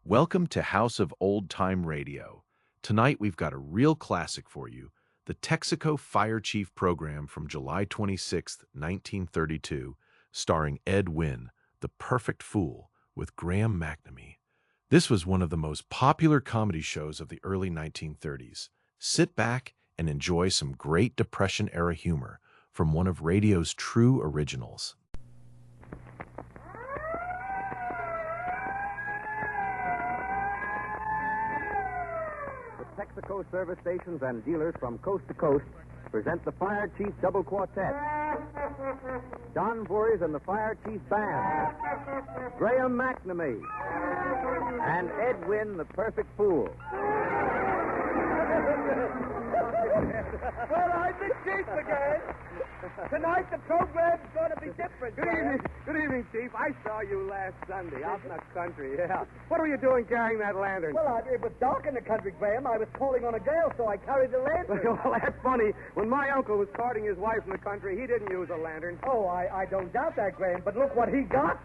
Welcome to House of Old Time Radio. Tonight we've got a real classic for you, the Texaco Fire Chief program from July 26, 1932, starring Ed Wynn, the perfect fool, with Graham McNamee. This was one of the most popular comedy shows of the early 1930s. Sit back and enjoy some great Depression-era humor from one of radio's true originals. Texaco service stations and dealers from coast to coast present the Fire Chief Double Quartet. Don Voorhees and the Fire Chief Band. Graham McNamee. And Ed Wynn, the perfect fool. Well, I'm the chief again. Tonight the program's going to be different. Good evening, Chief. I saw you last Sunday out in the country. Yeah. What were you doing carrying that lantern? Well, it was dark in the country, Graham. I was calling on a gale, so I carried the lantern. Well, that's funny. When my uncle was courting his wife in the country, he didn't use a lantern. Oh, I don't doubt that, Graham, but look what he got.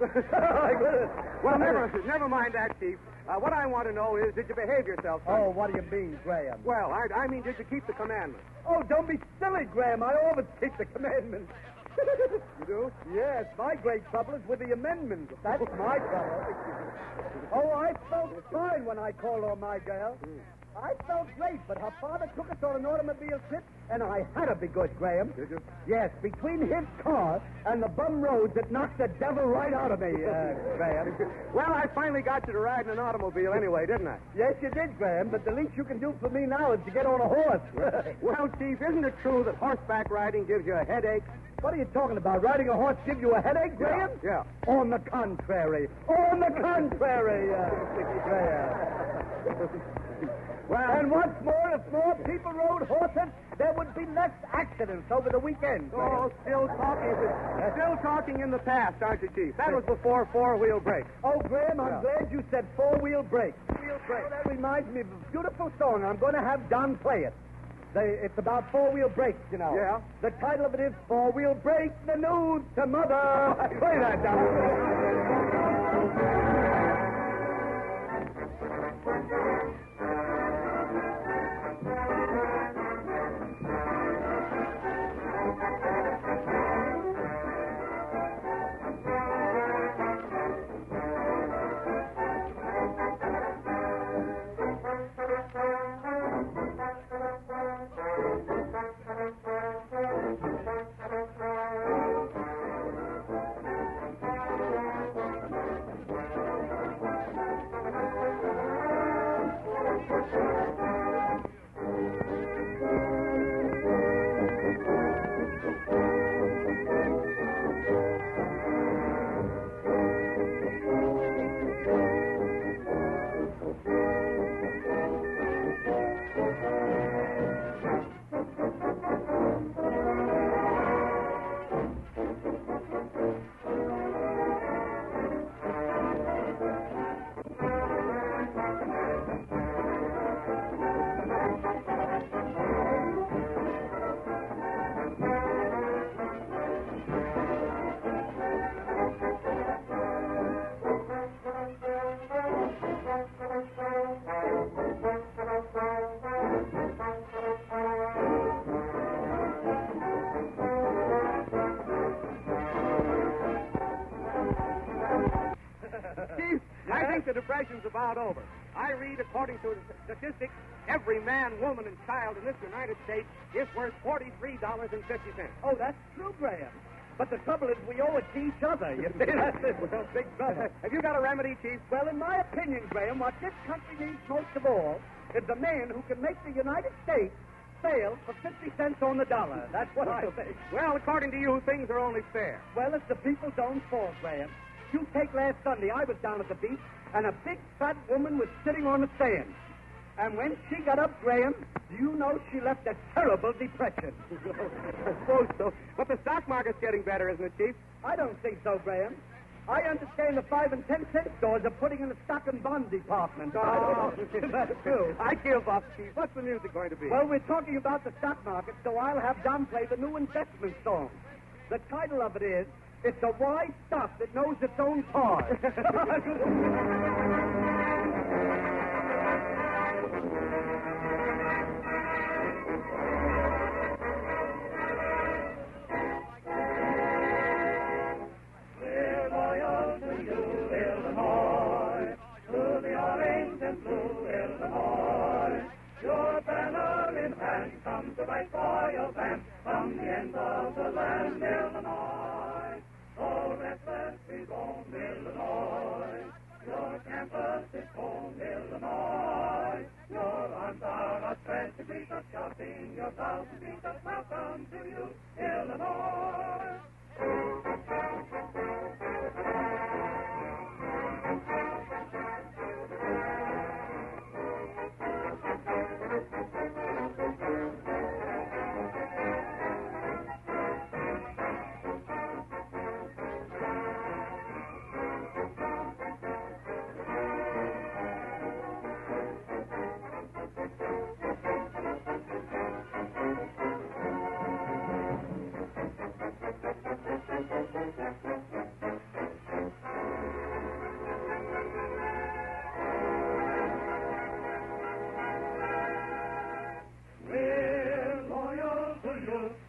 Well, never mind that, Chief. What I want to know is, did you behave yourself, son? Oh, what do you mean, Graham? Well, I mean, did you keep the commandments? Oh, don't be silly, Graham. I always keep the commandments. You do? Yes, my great trouble is with the amendments. That's my trouble. Oh, I felt fine when I called on my girl. I felt great, but her father took us on an automobile trip, and I had to be good, Graham. Did you? Yes, between his car and the bum roads, it knocked the devil right out of me, Graham. Well, I finally got you to ride in an automobile anyway, didn't I? Yes, you did, Graham, but the least you can do for me now is to get on a horse. Well, Chief, isn't it true that horseback riding gives you a headache? What are you talking about? Riding a horse give you a headache, Graham? Yeah. On the contrary. On the contrary, Graham. Well, and what's more, if more people rode horses, there would be less accidents over the weekend. Oh, still talking in the past, aren't you, Chief? That was before four-wheel brakes. Oh, Graham, I'm glad you said four-wheel brakes. Oh, that reminds me of a beautiful song. I'm going to have Don play it. It's about four-wheel brakes, you know. Yeah? The title of it is Four-Wheel Brakes, the News to Mother. Play that, Don. I think the Depression's about over. I read, according to statistics, every man, woman, and child in this United States is worth $43.50. Oh, that's true, Graham. But the trouble is we owe it to each other. You see, that's it. Well, big brother. Have you got a remedy, Chief? Well, in my opinion, Graham, what this country needs most of all is a man who can make the United States fail for 50 cents on the dollar. That's what I think. Well, according to you, things are only fair. Well, it's the people's own fault, Graham. You take last Sunday, I was down at the beach, and a big fat woman was sitting on the sand. And when she got up, Graham, do you know she left a terrible depression? I suppose so. But the stock market's getting better, isn't it, Chief? I don't think so, Graham. I understand the 5 and 10 cent stores are putting in the stock and bond department. Oh, that's true. I give up, Chief. What's the music going to be? Well, we're talking about the stock market, so I'll have Don play the new investment song. The title of it is, It's a Wise Stock That Knows Its Own Cause. and blue, Illinois. Your banner in hand comes the bright royal band from the ends of the land, Illinois. Oh, restless we roam, Illinois. Your campus is home, Illinois. Your arms are outstretched to greet us, shouting your proud to greet us. Welcome to you, Illinois.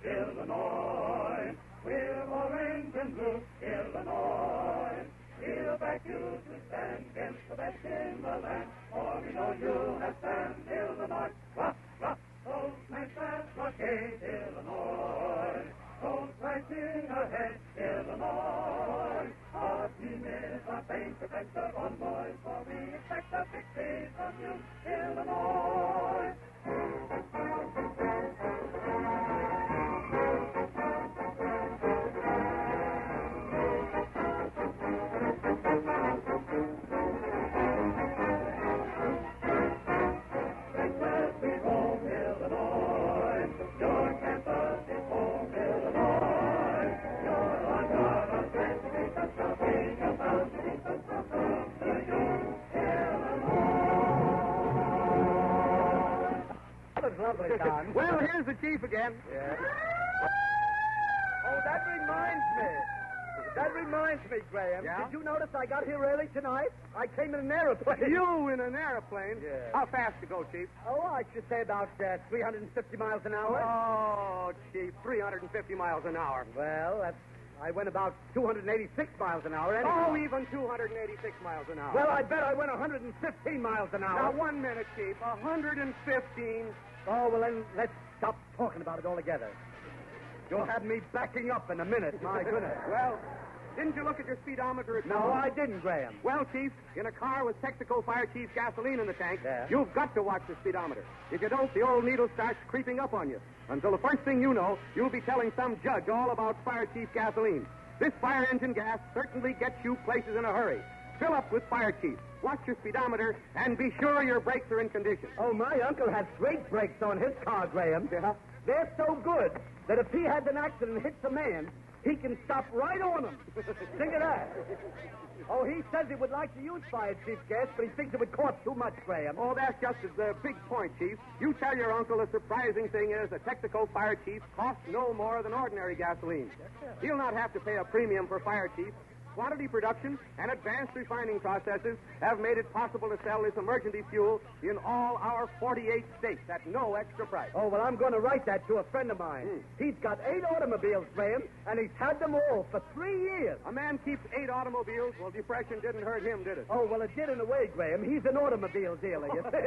Illinois, we're orange and blue, Illinois. We'll back you to stand against the best in the land, for we know you have stand, Illinois. Rock, rock, those nights that blockade, Illinois. Those rising ahead, Illinois. Our team is our faith, protect the one boys, for we expect a victory from you, Illinois. Well, here's the chief again. Yeah. Oh, that reminds me, Graham. Yeah? Did you notice I got here early tonight? I came in an airplane. You in an airplane? Yeah. How fast to go, Chief? Oh, I should say about 350 miles an hour. Oh, Chief, 350 miles an hour. Well, I went about 286 miles an hour. Anyhow. Oh, even 286 miles an hour. Well, I bet I went 115 miles an hour. Now, 1 minute, Chief. 115. Oh, well, then let's stop talking about it altogether. You'll have me backing up in a minute, my goodness. Well, didn't you look at your speedometer at No, home? I didn't, Graham. Well, Chief, in a car with Texaco Fire Chief gasoline in the tank, Yeah. you've got to watch the speedometer. If you don't, the old needle starts creeping up on you. Until the first thing you know, you'll be telling some judge all about Fire Chief gasoline. This fire engine gas certainly gets you places in a hurry. Fill up with Fire Chief. Watch your speedometer and be sure your brakes are in condition. Oh, my uncle has great brakes on his car, Graham. Yeah? They're so good that if he has an accident and hits a man, he can stop right on him. Think of that. Oh, he says he would like to use Fire Chief gas, but he thinks it would cost too much, Graham. Oh, that's just the big point, Chief. You tell your uncle the surprising thing is that Texaco Fire Chief costs no more than ordinary gasoline. He'll not have to pay a premium for Fire Chief. Quantity production and advanced refining processes have made it possible to sell this emergency fuel in all our 48 states at no extra price. Oh, well, I'm going to write that to a friend of mine. He's got 8 automobiles, Graham, and he's had them all for 3 years. A man keeps 8 automobiles. Well, depression didn't hurt him, did it? Oh, well, it did in a way, Graham. He's an automobile dealer, you see.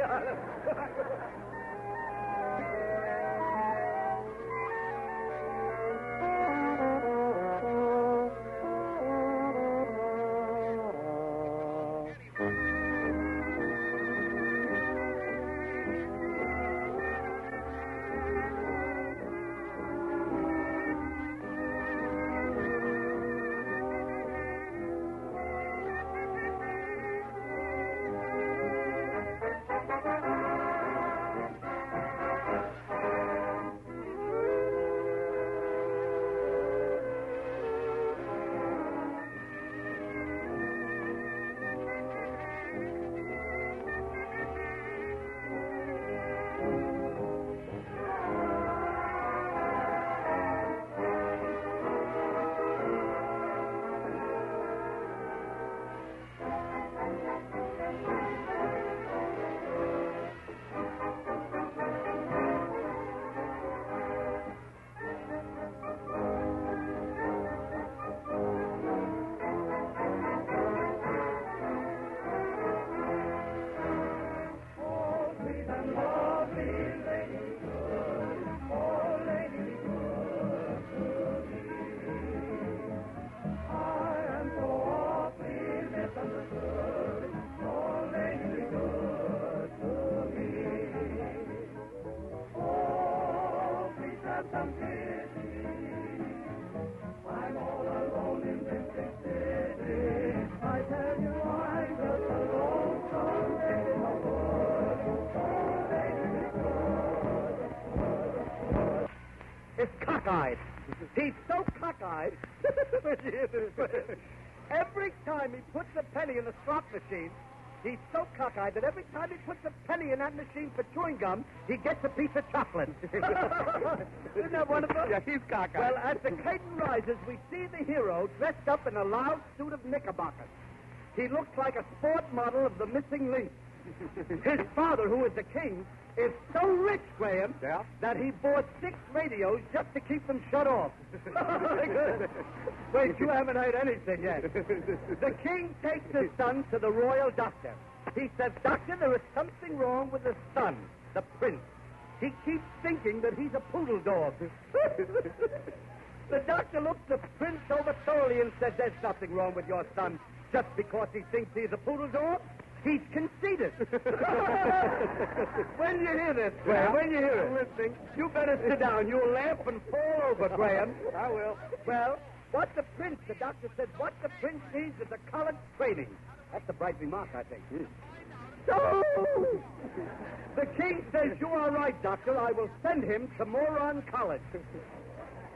some pity. I'm all alone in this big city. I tell you, I'm just a lonesome in the woods. Oh, baby, It's cockeyed. He's so cockeyed. Every time he puts a penny in the slot machine, he's so cockeyed that every time he puts a penny in that machine for chewing gum, he gets a piece of chocolate. Isn't that wonderful? Yeah, he's cockeyed. Well, as the curtain rises, we see the hero dressed up in a loud suit of knickerbockers. He looks like a sport model of the missing link. His father, who is the king, is so rich, Graham, that he bought 6 radios just to keep them shut off. Wait, you haven't heard anything yet. The king takes his son to the royal doctor. He says, Doctor, there is something wrong with the son, the prince. He keeps thinking that he's a poodle dog. The doctor looks the prince over thoroughly and says, there's nothing wrong with your son just because he thinks he's a poodle dog. He's conceited. When you hear this, Graham, when you hear it, listening, you better sit down. You'll laugh and fall over, Graham. I will. Well, the doctor said, what the prince needs is a college training. That's a bright remark, I think. So, the king says, you are right, doctor. I will send him to Moron College.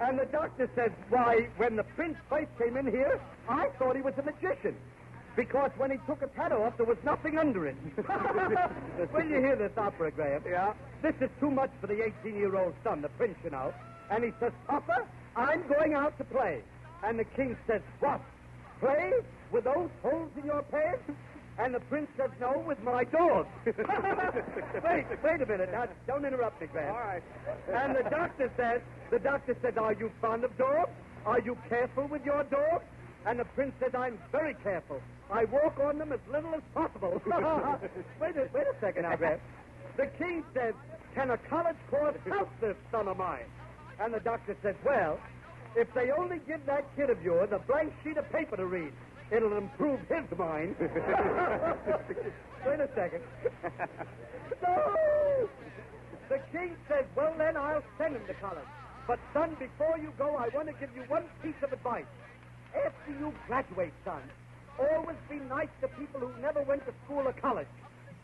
And the doctor says, why, when the prince first came in here, I thought he was a magician. Because when he took his hat off, there was nothing under it. When you hear this opera, Graham, this is too much for the 18-year-old son, the prince, you know. And he says, Papa, I'm going out to play. And the king says, what? Play? With those holes in your pants? And the prince says, no, with my dog. Wait a minute. Now, don't interrupt me, Graham. All right. And the doctor says, are you fond of dogs? Are you careful with your dog? And the prince said, I'm very careful. I walk on them as little as possible. Wait a second now, Graham. The king said, can a college course help this son of mine? And the doctor said, well, if they only give that kid of yours a blank sheet of paper to read, it'll improve his mind. Wait a second. No! The king said, well, then I'll send him to college. But, son, before you go, I want to give you one piece of advice. After you graduate, son, always be nice to people who never went to school or college.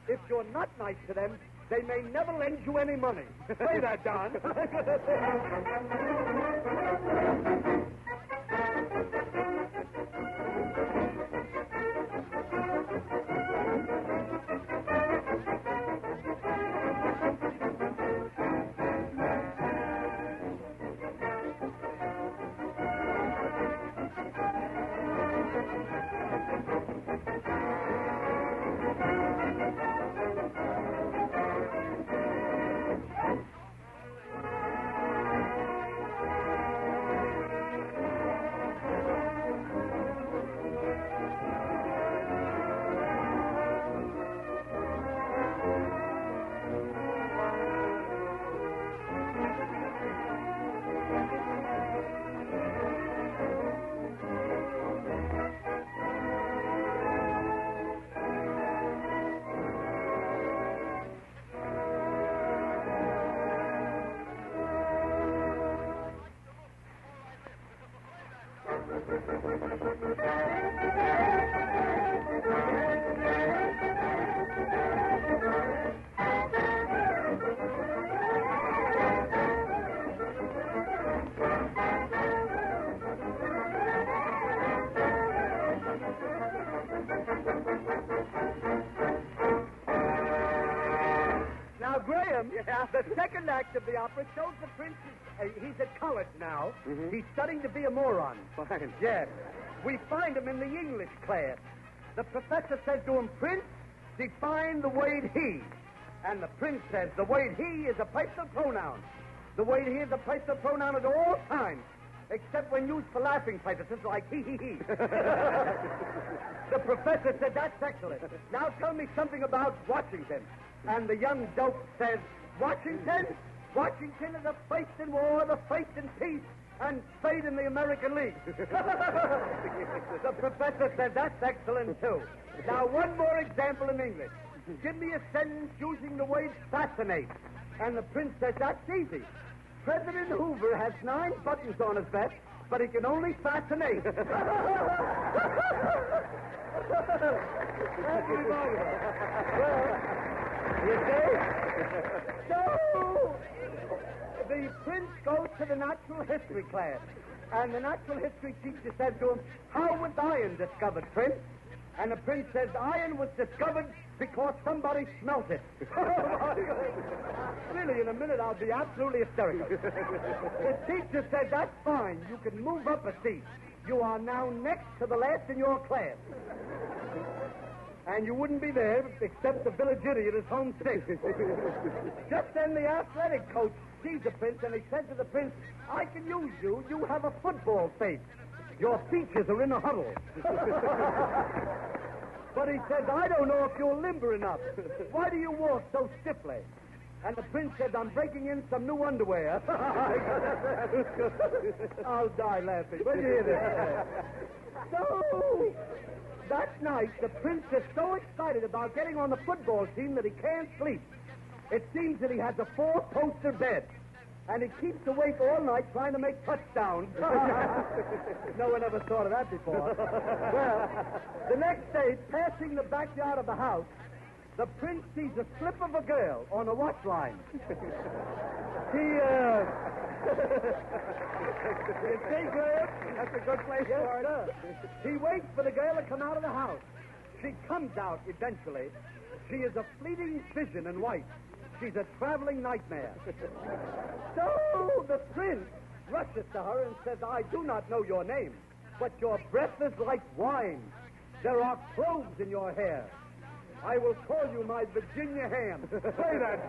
If you're not nice to them, they may never lend you any money. Say that, Don. The second act of the opera shows the prince he's at college now. Mm-hmm. He's studying to be a moron. Fine. Yes. We find him in the English class. The professor says to him, Prince, define the word he. And the prince says, the word he is a personal pronoun. The word he is a personal pronoun at all times, except when used for laughing purposes like he. The professor said, that's excellent. Now tell me something about Washington. And the young dope says, Washington is the first in war, the first in peace, and third in the American League. The professor said, that's excellent, too. Now, one more example in English. Give me a sentence using the word fascinate. And the prince says, that's easy. President Hoover has 9 buttons on his vest, but he can only fasten 8. Well, you see? So, the prince goes to the natural history class, and the natural history teacher says to him, "How was iron discovered, Prince?" And the prince says, "Iron was discovered because somebody smelt it." Really, in a minute, I'll be absolutely hysterical. The teacher said, "That's fine. You can move up a seat. You are now next to the last in your class." And you wouldn't be there except the village idiot is homesick. Just then the athletic coach sees the prince, and he says to the prince, "I can use you. You have a football face. Your features are in a huddle." But he says, "I don't know if you're limber enough. Why do you walk so stiffly?" And the prince says, "I'm breaking in some new underwear." I'll die laughing. When you hear this? So, that night, the prince is so excited about getting on the football team that he can't sleep. It seems that he has a 4-poster bed. And he keeps awake all night trying to make touchdowns. No one ever thought of that before. Well, the next day, passing the backyard of the house, the prince sees a slip of a girl on a watch line. You see, Graham? That's a good place for it. He waits for the girl to come out of the house. She comes out eventually. She is a fleeting vision in white. She's a traveling nightmare. So the prince rushes to her and says, "I do not know your name, but your breath is like wine. There are cloves in your hair. I will call you my Virginia ham." Say that.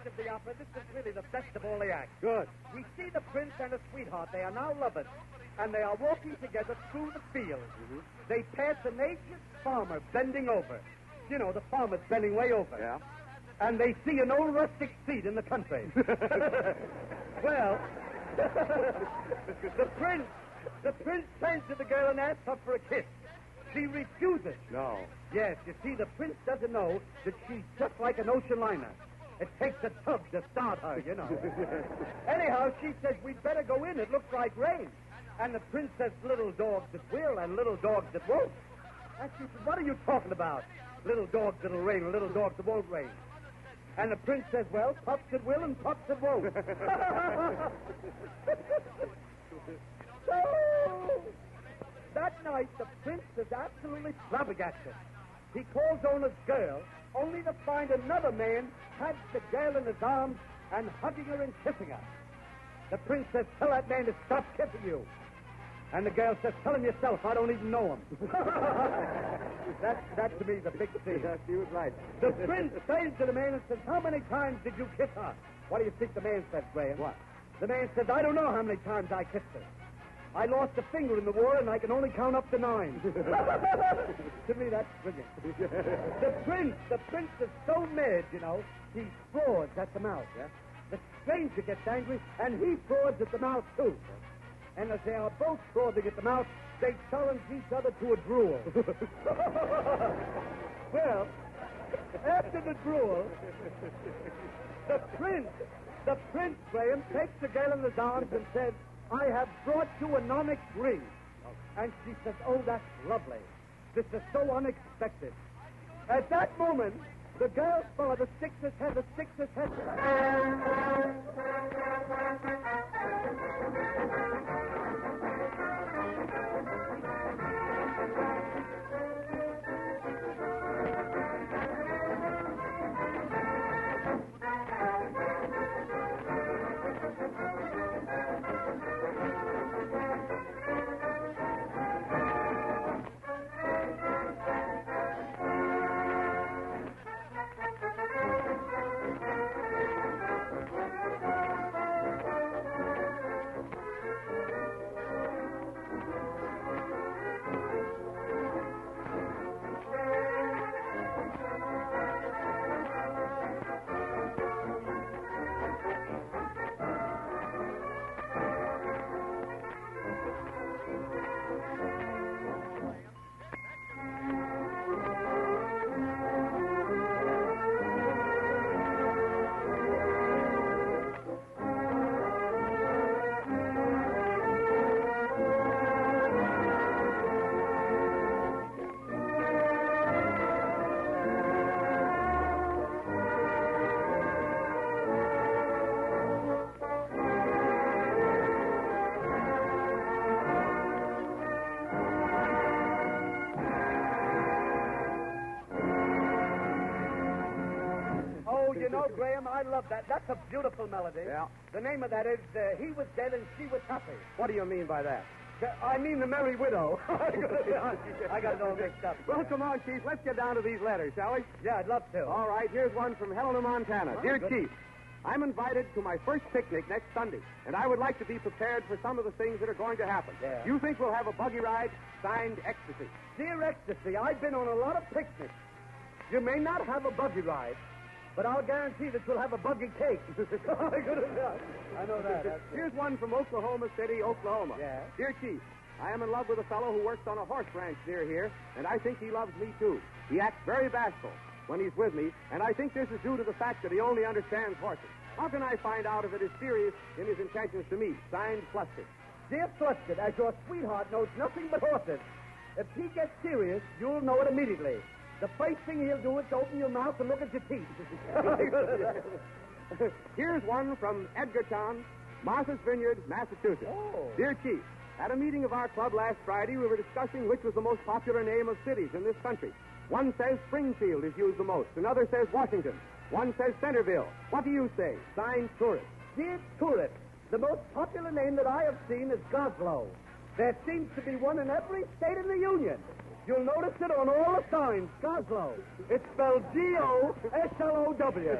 Of the opera, this is really the best of all the acts. Good. We see the prince and his sweetheart. They are now lovers, and they are walking together through the fields. Mm-hmm. They pass an aged farmer bending over. You know, the farmer's bending way over. Yeah. And they see an old rustic seat in the country. Well, the prince turns to the girl and asks her for a kiss. She refuses. No. Yes, you see, the prince doesn't know that she's just like an ocean liner. It takes a tug to start her, you know. Anyhow, she says, "We'd better go in. It looks like rain." And the prince says, "Little dogs that will and little dogs that won't." And she says, "What are you talking about? Little dogs that'll rain and little dogs that won't rain." And the prince says, "Well, pups that will and pups that won't." So, that night, the prince is absolutely flabbergasted. He calls on his girl, only to find another man has the girl in his arms and hugging her and kissing her. The prince says, "Tell that man to stop kissing you." And the girl says, "Tell him yourself. I don't even know him." That to me is a big scene. Yes, he was right. The prince turns to the man and says, "How many times did you kiss her?" What do you think the man said, Graham? What? The man said, "I don't know how many times I kissed her." I lost a finger in the war, and I can only count up to 9. To me, that's brilliant. The prince is so mad, you know, he frauds at the mouth. Yeah? The stranger gets angry, and he frauds at the mouth, too. And as they are both frauding at the mouth, they challenge each other to a duel. Well, after the duel, the prince, Graham, takes the girl in his arms and says, I have brought you an onyx ring. And she says, oh, that's lovely. This is so unexpected. At that moment, the girl's father sticks his head. Graham, I love that. That's a beautiful melody. Yeah. The name of that is He Was Dead and She Was Happy. What do you mean by that? I mean the Merry Widow. I got it all mixed up. Well, come on, Chief. Let's get down to these letters, shall we? Yeah, I'd love to. All right, here's one from Helena, Montana. Oh, Dear good. Chief, I'm invited to my first picnic next Sunday, and I would like to be prepared for some of the things that are going to happen. Yeah. You think we'll have a buggy ride? Signed, Ecstasy. Dear Ecstasy, I've been on a lot of picnics. You may not have a buggy ride, but I'll guarantee that you'll have a buggy cake. I know that. Here's one from Oklahoma City, Oklahoma. Yeah. Dear Chief, I am in love with a fellow who works on a horse ranch near here, and I think he loves me, too. He acts very bashful when he's with me, and I think this is due to the fact that he only understands horses. How can I find out if it is serious in his intentions to me? Signed, Fluster. Dear Flusted, as your sweetheart knows nothing but horses, if he gets serious, you'll know it immediately. The first thing he'll do is to open your mouth and look at your teeth. Here's one from Edgartown, Martha's Vineyard, Massachusetts. Oh. Dear Chief, at a meeting of our club last Friday, we were discussing which was the most popular name of cities in this country. One says Springfield is used the most. Another says Washington. One says Centerville. What do you say? Signed, Tourist. Dear Tourist, the most popular name that I have seen is Goslow. There seems to be one in every state in the Union. You'll notice it on all the signs, Goslow. It's spelled G-O-S-L-O-W.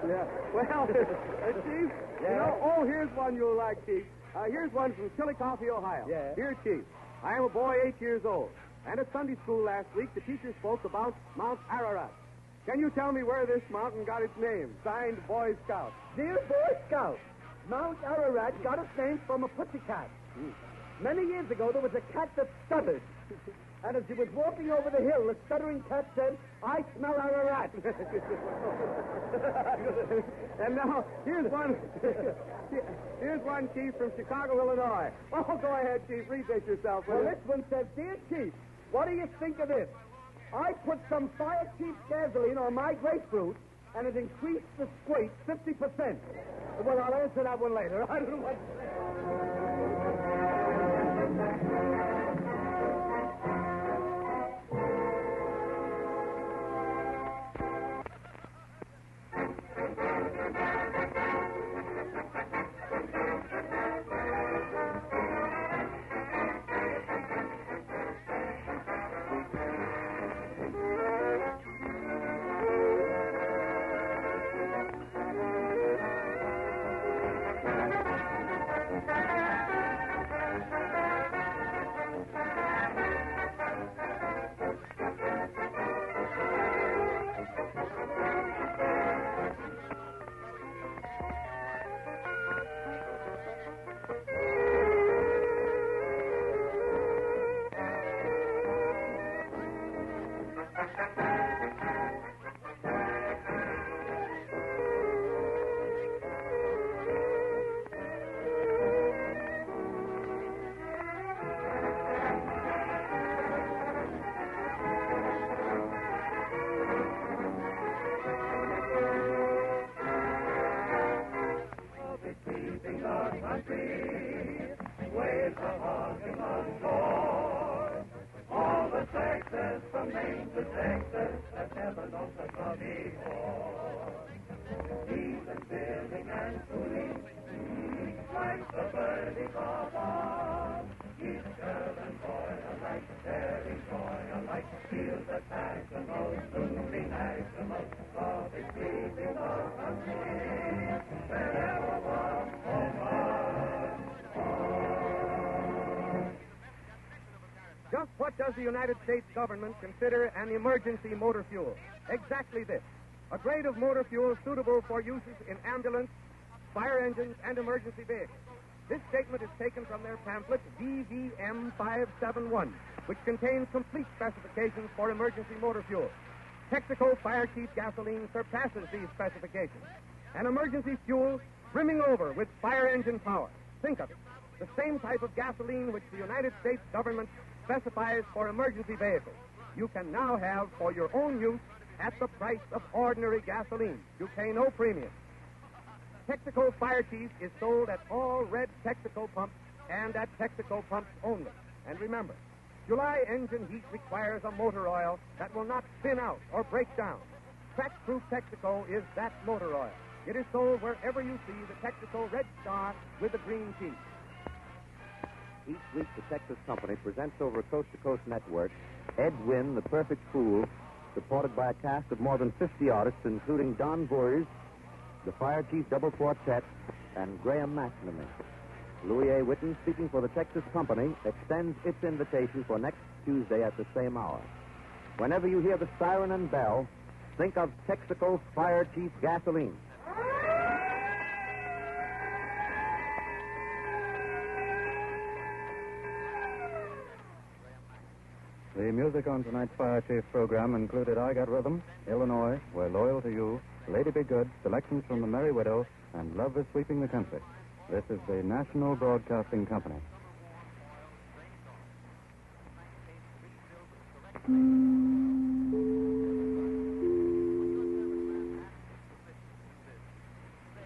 Yeah. Well, Chief, Yeah? you know, here's one you'll like, Chief. Here's one from Chillicothe, Ohio. Yeah? Dear Chief, I am a boy 8 years old, and at Sunday school last week, the teacher spoke about Mount Ararat. Can you tell me where this mountain got its name? Signed, Boy Scout. Dear Boy Scout, Mount Ararat got its name from a pussycat. Many years ago, there was a cat that stuttered. And as he was walking over the hill, the stuttering cat said, I smell Ararat. And now, here's one, Chief, from Chicago, Illinois. Oh, go ahead, Chief. Read this yourself. Well, will you? this one says, Dear Chief, what do you think of this? I put some Fire Chief gasoline on my grapefruit, and it increased the squeak 50%. Well, I'll answer that one later. I don't know what... our country, waves are hugging the shore. All the Texas from Maine to Texas have never known such love before. Even building and tuning, like the birdies of us. Each girl and boy alike, sharing joy alike, feel the tag the most, moving national. Love is leading the country, wherever was home. Just what does the United States government consider an emergency motor fuel? Exactly this: a grade of motor fuel suitable for uses in ambulance, fire engines, and emergency vehicles. This statement is taken from their pamphlet, VVM 571, which contains complete specifications for emergency motor fuel. Texaco Fire Chief gasoline surpasses these specifications. An emergency fuel brimming over with fire engine power. Think of it. The same type of gasoline which the United States government specifies for emergency vehicles. You can now have for your own use at the price of ordinary gasoline. You pay no premium. Texaco Fire Chief is sold at all red Texaco pumps and at Texaco pumps only. And remember, July engine heat requires a motor oil that will not spin out or break down. Crack-proof Texaco is that motor oil. It is sold wherever you see the Texaco red star with the green teeth. Each week, the Texas Company presents over a coast-to-coast network Ed Wynn, the Perfect Fool, supported by a cast of more than 50 artists, including Don Voorhees, the Fire Chief Double Quartet, and Graham McNamee. Louis A. Whitten, speaking for the Texas Company, extends its invitation for next Tuesday at the same hour. Whenever you hear the siren and bell, think of Texaco Fire Chief gasoline. The music on tonight's Fire Chief program included I Got Rhythm, Illinois, We're Loyal to You, Lady Be Good, selections from The Merry Widow, and Love is Sweeping the Country. This is the National Broadcasting Company.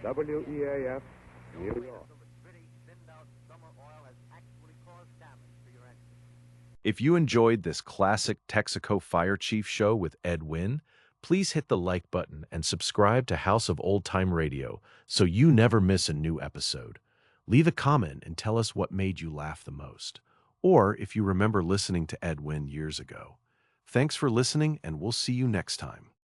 WEAF, New York. If you enjoyed this classic Texaco Fire Chief show with Ed Wynn, please hit the like button and subscribe to House of Old Time Radio so you never miss a new episode. Leave a comment and tell us what made you laugh the most, or if you remember listening to Ed Wynn years ago. Thanks for listening, and we'll see you next time.